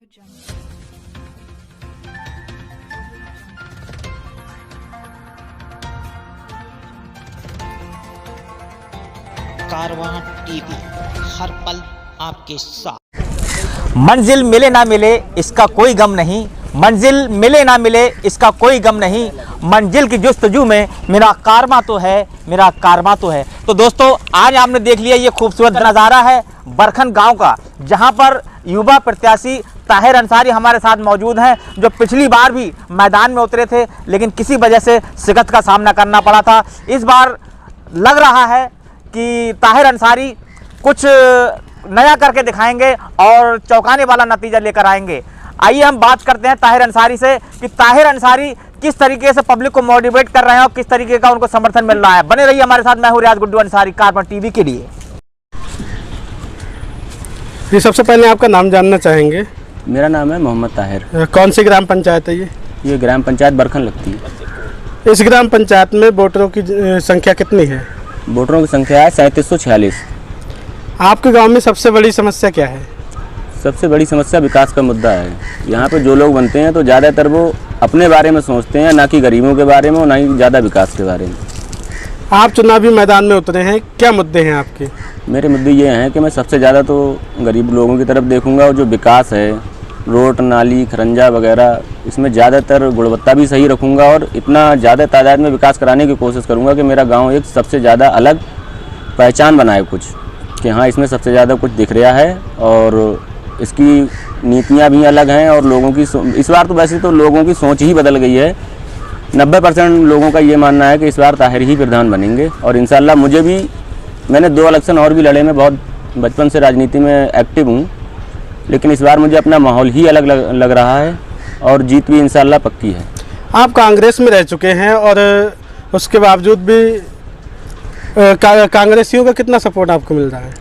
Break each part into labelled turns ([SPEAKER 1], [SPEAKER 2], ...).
[SPEAKER 1] कारवां TV, हर पल आपके साथ।
[SPEAKER 2] मंजिल मिले ना मिले इसका कोई गम नहीं, मंजिल मिले ना मिले इसका कोई गम नहीं, मंजिल की जुस्तजू में मेरा कारवां तो है, मेरा कारवां तो है। तो दोस्तों, आज आपने देख लिया ये खूबसूरत नज़ारा है बरखन गांव का, जहां पर युवा प्रत्याशी ताहिर अंसारी हमारे साथ मौजूद हैं, जो पिछली बार भी मैदान में उतरे थे लेकिन किसी वजह से शिकस्त का सामना करना पड़ा था। इस बार लग रहा है कि ताहिर अंसारी कुछ नया करके दिखाएंगे और चौंकाने वाला नतीजा लेकर आएंगे। आइए हम बात करते हैं ताहिर अंसारी से कि ताहिर अंसारी किस तरीके से पब्लिक को मोटिवेट कर रहे हैं और किस तरीके का उनको समर्थन मिल रहा है। बने रहिए हमारे साथ, मैं हूं रियाज गुड्डू अंसारी, कारवां टीवी के लिए।
[SPEAKER 3] जी, सबसे पहले आपका नाम जानना चाहेंगे।
[SPEAKER 4] मेरा नाम है मोहम्मद ताहिर।
[SPEAKER 3] कौन सी ग्राम पंचायत है ये?
[SPEAKER 4] ये ग्राम पंचायत बरखन लगती है।
[SPEAKER 3] इस ग्राम पंचायत में वोटरों की संख्या कितनी है?
[SPEAKER 4] वोटरों की संख्या है 3746।
[SPEAKER 3] आपके गांव में सबसे बड़ी समस्या क्या है?
[SPEAKER 4] सबसे बड़ी समस्या विकास का मुद्दा है। यहाँ पे जो लोग बनते हैं तो ज़्यादातर वो अपने बारे में सोचते हैं, ना कि गरीबों के बारे में और ना ही ज़्यादा विकास के बारे में।
[SPEAKER 3] आप चुनावी मैदान में उतरे हैं, क्या मुद्दे हैं आपके?
[SPEAKER 4] मेरे मुद्दे ये हैं कि मैं सबसे ज़्यादा तो गरीब लोगों की तरफ देखूंगा, और जो विकास है, रोड नाली खरंजा वगैरह, इसमें ज़्यादातर गुणवत्ता भी सही रखूंगा और इतना ज़्यादा तादाद में विकास कराने की कोशिश करूंगा कि मेरा गांव एक सबसे ज़्यादा अलग पहचान बनाए, कुछ कि हाँ इसमें सबसे ज़्यादा कुछ दिख रहा है और इसकी नीतियाँ भी अलग हैं। और लोगों की इस बार तो वैसे तो लोगों की सोच ही बदल गई है। 90% लोगों का ये मानना है कि इस बार ताहिर ही प्रधान बनेंगे। और इंशाल्लाह मुझे भी, मैंने 2 इलेक्शन और भी लड़े, मैं बहुत बचपन से राजनीति में एक्टिव हूँ, लेकिन इस बार मुझे अपना माहौल ही अलग लग रहा है और जीत भी इंशाल्लाह पक्की है।
[SPEAKER 3] आप कांग्रेस में रह चुके हैं और उसके बावजूद भी कांग्रेसियों का कितना सपोर्ट आपको मिल रहा है?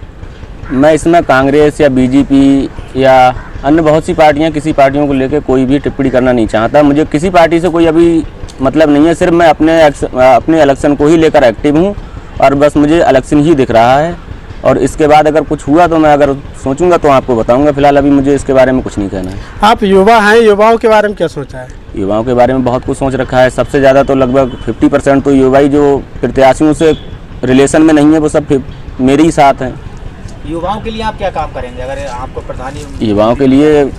[SPEAKER 4] मैं इसमें कांग्रेस या बीजेपी या अन्य बहुत सी पार्टियां, किसी पार्टियों को लेकर कोई भी टिप्पणी करना नहीं चाहता। मुझे किसी पार्टी से कोई अभी मतलब नहीं है, सिर्फ मैं अपने इलेक्शन को ही लेकर एक्टिव हूं और बस मुझे इलेक्शन ही दिख रहा है। और इसके बाद अगर कुछ हुआ तो मैं अगर सोचूंगा तो आपको बताऊंगा। फिलहाल अभी मुझे इसके बारे में कुछ नहीं कहना है।
[SPEAKER 3] आप युवा हैं, युवाओं के बारे में क्या सोचा है?
[SPEAKER 4] युवाओं के बारे में बहुत कुछ सोच रखा है। सबसे ज़्यादा तो लगभग 50% तो युवा ही जो प्रत्याशियों से रिलेशन में नहीं है, वो सब मेरे ही साथ हैं।
[SPEAKER 2] युवाओं के लिए आप क्या काम करेंगे अगर आपको प्रधानी?
[SPEAKER 4] युवाओं के लिए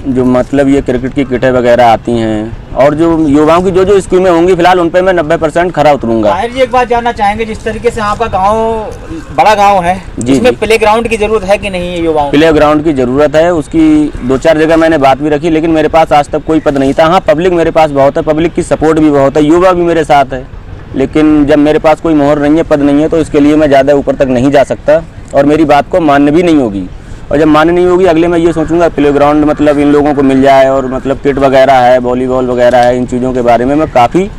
[SPEAKER 4] जो मतलब ये क्रिकेट की किटें वगैरह आती हैं और जो युवाओं की जो स्कीमें होंगी, फिलहाल उन पे मैं 90% खरा उतरूंगा।
[SPEAKER 2] ताहिर जी, एक बात जानना चाहेंगे, जिस तरीके से आपका गांव बड़ा गांव है, इसमें प्ले ग्राउंड की जरूरत है कि नहीं है? युवाओं
[SPEAKER 4] प्ले ग्राउंड की जरूरत है, उसकी 2-4 जगह मैंने बात भी रखी, लेकिन मेरे पास आज तक कोई पद नहीं था। हाँ, पब्लिक मेरे पास बहुत है, पब्लिक की सपोर्ट भी बहुत है, युवा भी मेरे साथ है, लेकिन जब मेरे पास कोई मोहर नहीं है, पद नहीं है, तो इसके लिए मैं ज़्यादा ऊपर तक नहीं जा सकता और मेरी बात को मान्य भी नहीं होगी। और जब मान्य नहीं होगी, अगले मैं ये सोचूंगा प्ले ग्राउंड मतलब इन लोगों को मिल जाए और मतलब किट वगैरह है, वॉलीबॉल वगैरह है, इन चीज़ों के बारे में मैं काफ़ी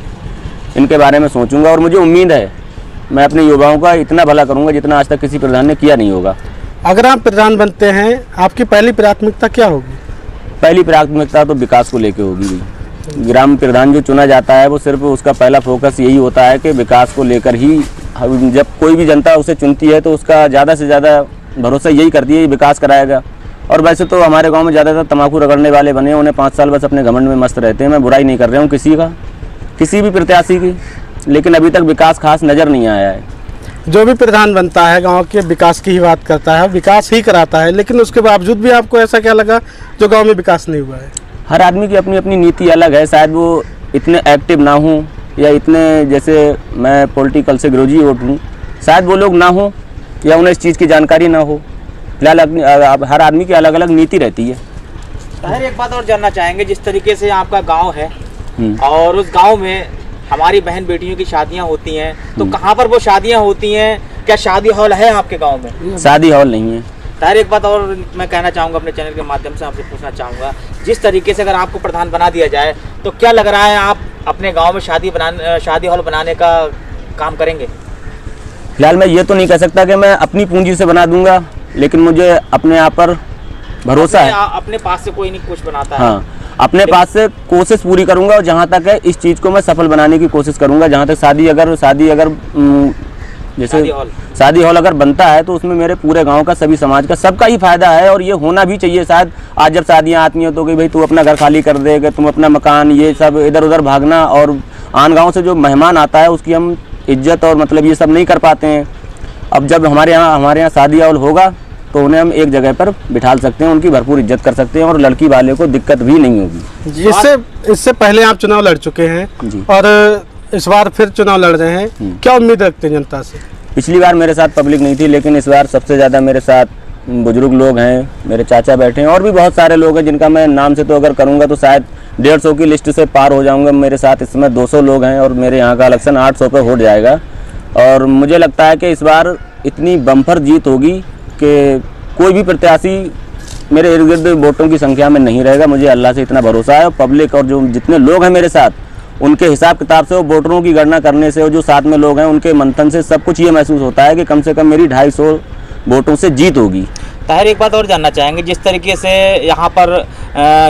[SPEAKER 4] इनके बारे में सोचूंगा। और मुझे उम्मीद है मैं अपने युवाओं का इतना भला करूंगा जितना आज तक किसी प्रधान ने किया नहीं होगा।
[SPEAKER 3] अगर आप प्रधान बनते हैं, आपकी पहली प्राथमिकता क्या होगी?
[SPEAKER 4] पहली प्राथमिकता तो विकास को लेकर होगी। ग्राम प्रधान जो चुना जाता है वो सिर्फ उसका पहला फोकस यही होता है कि विकास को लेकर ही, जब कोई भी जनता उसे चुनती है तो उसका ज़्यादा से ज़्यादा भरोसा यही करती है विकास कराएगा। और वैसे तो हमारे गांव में ज़्यादातर तम्बाकू रगड़ने वाले बने हैं, उन्हें 5 साल बस अपने घमंड में मस्त रहते हैं। मैं बुराई नहीं कर रहा हूँ किसी का, किसी भी प्रत्याशी की, लेकिन अभी तक विकास खास नज़र नहीं आया है।
[SPEAKER 3] जो भी प्रधान बनता है गांव के विकास की ही बात करता है, विकास ही कराता है, लेकिन उसके बावजूद भी आपको ऐसा क्या लगा जो गाँव में विकास नहीं हुआ है?
[SPEAKER 4] हर आदमी की अपनी अपनी नीति अलग है। शायद वो इतने एक्टिव ना हों या इतने, जैसे मैं पॉलिटिकल से ग्रेजुएट हूँ, शायद वो लोग ना हो या उन्हें इस चीज़ की जानकारी ना हो। फिलहाल हर आदमी की अलग अलग नीति रहती है।
[SPEAKER 2] ताहिर, एक बात और जानना चाहेंगे, जिस तरीके से आपका गांव है और उस गांव में हमारी बहन बेटियों की शादियां होती हैं, तो कहां पर वो शादियां होती हैं? क्या शादी हॉल है आपके गांव में?
[SPEAKER 4] शादी हॉल नहीं है।
[SPEAKER 2] ताहिर, एक बात और मैं कहना चाहूँगा, अपने चैनल के माध्यम से आपसे पूछना चाहूँगा, जिस तरीके से अगर आपको प्रधान बना दिया जाए तो क्या लग रहा है आप अपने गाँव में शादी हॉल बनाने का काम करेंगे?
[SPEAKER 4] फिलहाल मैं ये तो नहीं कह सकता कि मैं अपनी पूंजी से बना दूंगा, लेकिन मुझे अपने आप पर भरोसा है।
[SPEAKER 2] अपने पास से कोई नहीं कुछ बनाता है।
[SPEAKER 4] हाँ, अपने पास से कोशिश पूरी करूंगा और जहाँ तक है इस चीज़ को मैं सफल बनाने की कोशिश करूंगा। जहाँ तक शादी अगर जैसे शादी हॉल अगर बनता है तो उसमें मेरे पूरे गांव का, सभी समाज का, सबका ही फायदा है और ये होना भी चाहिए। शायद आज जब शादियां आती हैं तो कि भाई तू अपना घर खाली कर दे, कि तुम अपना मकान, ये सब इधर उधर भागना, और आन गाँव से जो मेहमान आता है उसकी हम इज्जत और मतलब ये सब नहीं कर पाते हैं। अब जब हमारे यहाँ शादी हॉल होगा तो उन्हें हम एक जगह पर बिठा सकते हैं, उनकी भरपूर इज्जत कर सकते हैं और लड़की वाले को दिक्कत भी नहीं होगी।
[SPEAKER 3] इससे पहले आप चुनाव लड़ चुके हैं
[SPEAKER 4] जी।
[SPEAKER 3] और इस बार फिर चुनाव लड़ रहे हैं, क्या उम्मीद रखते हैं जनता से? पिछली
[SPEAKER 4] बार मेरे साथ पब्लिक नहीं थी, लेकिन इस बार सबसे ज़्यादा मेरे साथ बुजुर्ग लोग हैं, मेरे चाचा बैठे हैं और भी बहुत सारे लोग हैं जिनका मैं नाम से तो अगर करूँगा तो शायद 150 की लिस्ट से पार हो जाऊँगा। मेरे साथ इस समय 200 लोग हैं और मेरे यहाँ का इलेक्शन 800 पे हो जाएगा और मुझे लगता है कि इस बार इतनी बम्पर जीत होगी कि कोई भी प्रत्याशी मेरे इर्द गिर्द वोटों की संख्या में नहीं रहेगा। मुझे अल्लाह से इतना भरोसा है और पब्लिक और जो जितने लोग हैं मेरे साथ, उनके हिसाब किताब से, वो वोटरों की गणना करने से और जो साथ में लोग हैं उनके मंथन से सब कुछ ये महसूस होता है कि कम से कम मेरी 250 वोटों से जीत होगी।
[SPEAKER 2] ताहिर, एक बात और जानना चाहेंगे, जिस तरीके से यहाँ पर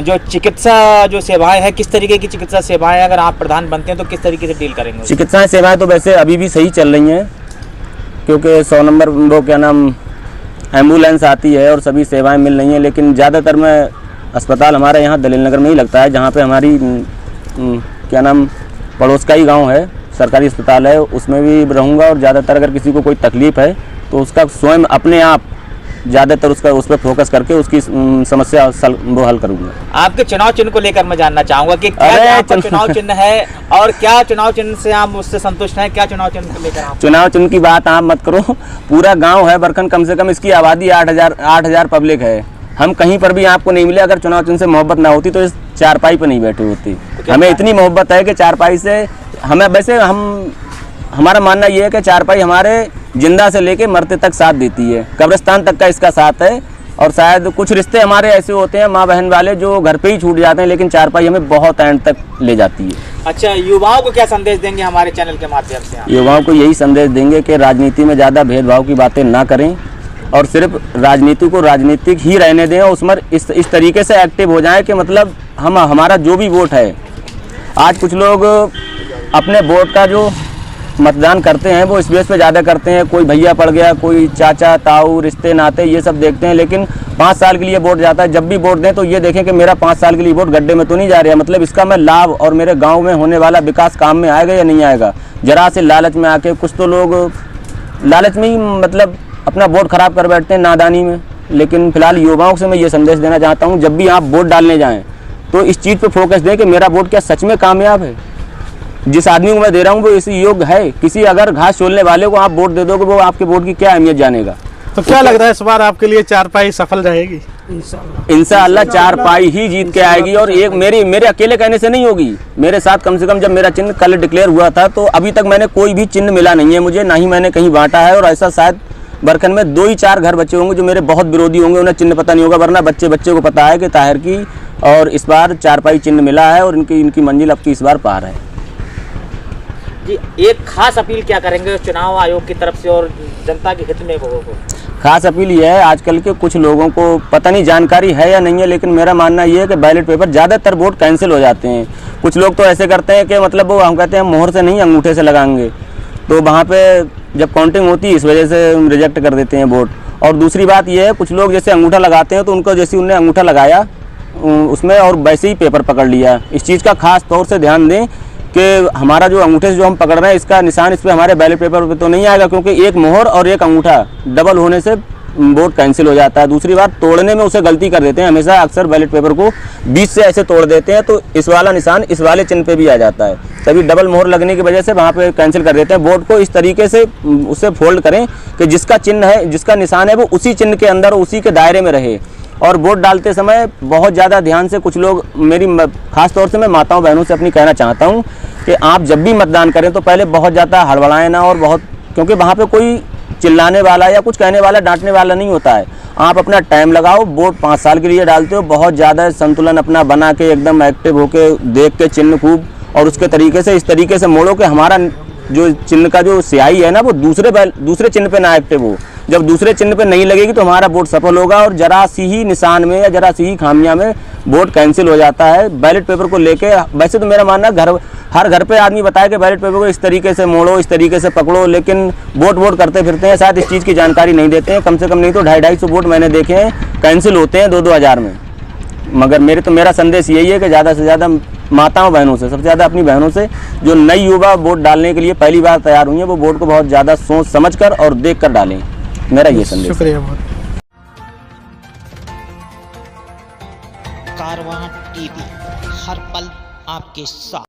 [SPEAKER 2] जो चिकित्सा जो सेवाएं हैं, किस तरीके की चिकित्सा सेवाएं अगर आप प्रधान बनते हैं तो किस तरीके से डील करेंगे?
[SPEAKER 4] चिकित्सा सेवाएं तो वैसे अभी भी सही चल रही हैं क्योंकि 100 नंबर वो क्या नाम एम्बुलेंस आती है और सभी सेवाएं मिल रही हैं, लेकिन ज़्यादातर मैं अस्पताल हमारे यहाँ दलील नगर में ही लगता है, जहाँ पे हमारी क्या नाम पड़ोस का ही गांव है, सरकारी अस्पताल है, उसमें भी रहूँगा और ज़्यादातर अगर किसी को कोई तकलीफ़ है तो उसका स्वयं अपने आप ज़्यादातर उस पर फोकस करके उसकी समस्या वो हल करूँगा।
[SPEAKER 2] आपके चुनाव चिन्ह को लेकर मैं जानना चाहूँगा कि क्या चुनाव चिन्ह है और क्या चुनाव चिन्ह से आप उससे संतुष्ट हैं? क्या चुनाव चिन्ह को लेकर आप? चुनाव
[SPEAKER 4] चिन्ह की बात आप मत करो, पूरा गांव है बरखन, कम से कम इसकी आबादी 8,000 पब्लिक है। हम कहीं पर भी आपको नहीं मिले, अगर चुनाव चिन्ह से मोहब्बत ना होती तो इस चारपाई पर नहीं बैठी होती। हमें इतनी मोहब्बत है कि चारपाई से हमें, वैसे हमारा मानना ये है कि चारपाई हमारे जिंदा से लेके मरते तक साथ देती है, कब्रिस्तान तक का इसका साथ है। और शायद कुछ रिश्ते हमारे ऐसे होते हैं माँ बहन वाले जो घर पे ही छूट जाते हैं, लेकिन चारपाई हमें बहुत एंड तक ले जाती है।
[SPEAKER 2] अच्छा, युवाओं को क्या संदेश देंगे हमारे चैनल के माध्यम से?
[SPEAKER 4] युवाओं को यही संदेश देंगे कि राजनीति में ज़्यादा भेदभाव की बातें ना करें और सिर्फ राजनीति को राजनीतिक ही रहने दें और उसमें इस तरीके से एक्टिव हो जाएं कि मतलब हमारा जो भी वोट है, आज कुछ लोग अपने वोट का जो मतदान करते हैं वो इस बेस पे ज़्यादा करते हैं, कोई भैया पड़ गया, कोई चाचा ताऊ रिश्ते नाते ये सब देखते हैं, लेकिन 5 साल के लिए वोट जाता है। जब भी वोट दें तो ये देखें कि मेरा 5 साल के लिए वोट गड्ढे में तो नहीं जा रहा है, मतलब इसका मैं लाभ और मेरे गांव में होने वाला विकास काम में आएगा या नहीं आएगा। जरा से लालच में आके कुछ तो लोग लालच में ही मतलब अपना वोट खराब कर बैठते हैं नादानी में। लेकिन फिलहाल युवाओं से मैं ये संदेश देना चाहता हूँ, जब भी आप वोट डालने जाएँ तो इस चीज़ पर फोकस दें कि मेरा वोट क्या सच में कामयाब है, जिस आदमी को मैं दे रहा हूँ वो इस योग्य है। किसी अगर घास छोलने वाले को आप वोट दे दोगे वो आपके वोट की क्या अहमियत जानेगा।
[SPEAKER 3] तो क्या लग रहा है इस बार आपके लिए चारपाई सफल रहेगी?
[SPEAKER 4] इंशाअल्लाह चारपाई ही जीत के आएगी और एक मेरे अकेले कहने से नहीं होगी। मेरे साथ कम से कम जब मेरा चिन्ह कल डिक्लेयर हुआ था तो अभी तक मैंने कोई भी चिन्ह मिला नहीं है मुझे, ना ही मैंने कहीं बांटा है। और ऐसा शायद बरखन में 2 ही 4 घर बच्चे होंगे जो मेरे बहुत विरोधी होंगे, उन्हें चिन्ह पता नहीं होगा, वरना बच्चे को पता है कि ताहिर की और इस बार चारपाई चिन्ह मिला है और इनकी मंजिल अब की इस बार पार है।
[SPEAKER 2] जी, एक खास अपील क्या करेंगे चुनाव आयोग की तरफ से और जनता के हित में लोगों को?
[SPEAKER 4] खास अपील ये है, आजकल के कुछ लोगों को पता नहीं जानकारी है या नहीं है, लेकिन मेरा मानना ये है कि बैलेट पेपर ज़्यादातर वोट कैंसिल हो जाते हैं। कुछ लोग तो ऐसे करते हैं कि मतलब वो हम कहते हैं मोहर से नहीं अंगूठे से लगाएंगे, तो वहाँ पे जब काउंटिंग होती है इस वजह से रिजेक्ट कर देते हैं वोट। और दूसरी बात ये है, कुछ लोग जैसे अंगूठा लगाते हैं तो उनको जैसे उन्हें अंगूठा लगाया उसमें और वैसे ही पेपर पकड़ लिया। इस चीज़ का खास तौर से ध्यान दें कि हमारा जो अंगूठे से जो हम पकड़ रहे हैं इसका निशान इस पर हमारे बैलेट पेपर पे तो नहीं आएगा, क्योंकि एक मोहर और एक अंगूठा डबल होने से वोट कैंसिल हो जाता है। दूसरी बात, तोड़ने में उसे गलती कर देते हैं, हमेशा अक्सर बैलेट पेपर को बीच से ऐसे तोड़ देते हैं तो इस वाला निशान इस वाले चिन्ह पे भी आ जाता है, तभी डबल मोहर लगने की वजह से वहाँ पे कैंसिल कर देते हैं। वोट को इस तरीके से उसे फोल्ड करें कि जिसका चिन्ह है, जिसका निशान है वो उसी चिन्ह के अंदर उसी के दायरे में रहे। और वोट डालते समय बहुत ज़्यादा ध्यान से, कुछ लोग मेरी खास तौर से मैं माताओं बहनों से अपनी कहना चाहता हूँ कि आप जब भी मतदान करें तो पहले बहुत ज़्यादा हड़बड़ाएं ना, और बहुत, क्योंकि वहाँ पे कोई चिल्लाने वाला या कुछ कहने वाला डांटने वाला नहीं होता है। आप अपना टाइम लगाओ, वोट 5 साल के लिए डालते हो, बहुत ज़्यादा संतुलन अपना बना के एकदम एक्टिव होके देख के चिन्ह खूब और उसके तरीके से इस तरीके से मोड़ो कि हमारा जो चिन्ह का जो स्याही है ना वो दूसरे चिन्ह पे ना एक्टिव हो। जब दूसरे चिन्ह पे नहीं लगेगी तो हमारा वोट सफल होगा और जरा सी ही निशान में या जरा सी ही खामियां में वोट कैंसिल हो जाता है बैलेट पेपर को लेके। वैसे तो मेरा मानना है हर घर पे आदमी बताया कि बैलेट पेपर को इस तरीके से मोड़ो, इस तरीके से पकड़ो, लेकिन वोट करते फिरते हैं, शायद इस चीज़ की जानकारी नहीं देते हैं। कम से कम नहीं तो 250-250 वोट मैंने देखे हैं कैंसिल होते हैं 2-2 हज़ार में। मगर मेरा संदेश यही है कि ज़्यादा से ज़्यादा माताओं बहनों से, सबसे ज़्यादा अपनी बहनों से, जो नई युवा वोट डालने के लिए पहली बार तैयार हुई हैं, वो वोट को बहुत ज़्यादा सोच समझ कर और देख कर डालें। मेरा ये संदेश।
[SPEAKER 3] शुक्रिया बहुत।
[SPEAKER 1] कारवां टीवी, हर पल आपके साथ।